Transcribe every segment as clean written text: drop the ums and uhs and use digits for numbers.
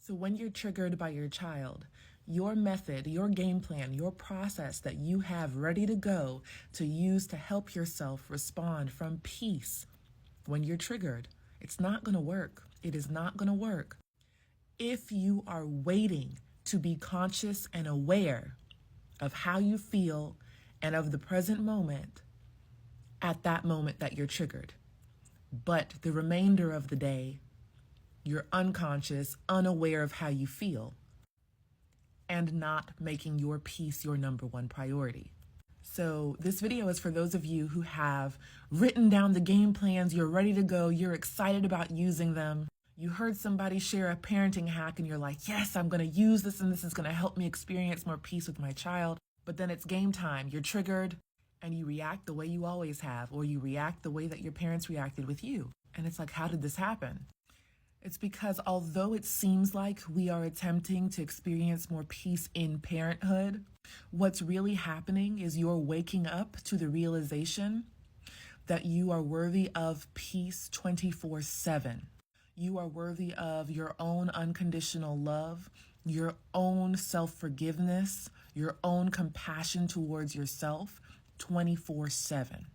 So when you're triggered by your child, your method, your game plan, your process that you have ready to go to use to help yourself respond from peace when you're triggered, it's not going to work. It is not going to work. If you are waiting to be conscious and aware of how you feel and of the present moment at that moment that you're triggered, but the remainder of the day, you're unconscious, unaware of how you feel, and not making your peace your number one priority. So this video is for those of you who have written down the game plans, you're ready to go, you're excited about using them. You heard somebody share a parenting hack and you're like, yes, I'm gonna use this and this is gonna help me experience more peace with my child. But then it's game time, you're triggered and you react the way you always have, or you react the way that your parents reacted with you. And it's like, how did this happen? It's because although it seems like we are attempting to experience more peace in parenthood, what's really happening is you're waking up to the realization that you are worthy of peace 24/7. You are worthy of your own unconditional love, your own self-forgiveness, your own compassion towards yourself 24/7.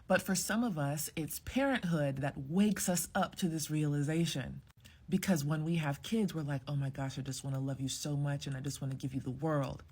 But for some of us, it's parenthood that wakes us up to this realization. Because when we have kids, we're like, oh my gosh, I just want to love you so much and I just want to give you the world.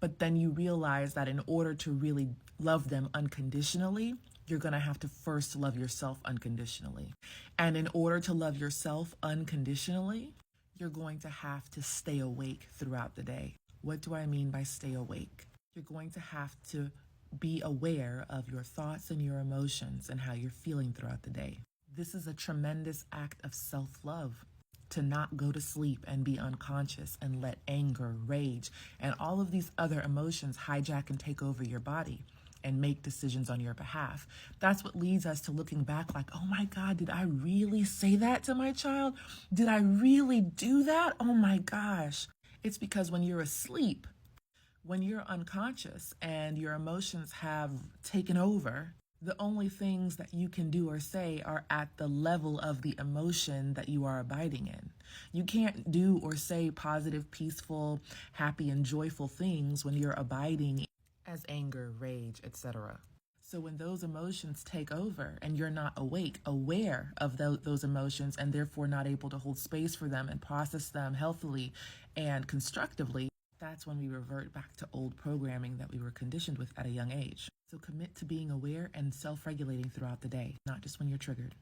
But then you realize that in order to really love them unconditionally, you're going to have to first love yourself unconditionally. And in order to love yourself unconditionally, you're going to have to stay awake throughout the day. What do I mean by stay awake? You're going to have to be aware of your thoughts and your emotions and how you're feeling throughout the day. This is a tremendous act of self-love, to not go to sleep and be unconscious and let anger, rage, and all of these other emotions hijack and take over your body and make decisions on your behalf. That's what leads us to looking back like, oh my God, did I really say that to my child? Did I really do that? Oh my gosh. It's because when you're asleep, when you're unconscious and your emotions have taken over, the only things that you can do or say are at the level of the emotion that you are abiding in. You can't do or say positive, peaceful, happy, and joyful things when you're abiding as anger, rage, etc. So when those emotions take over and you're not awake, aware of those emotions, and therefore not able to hold space for them and process them healthily and constructively, that's when we revert back to old programming that we were conditioned with at a young age. So commit to being aware and self-regulating throughout the day, not just when you're triggered.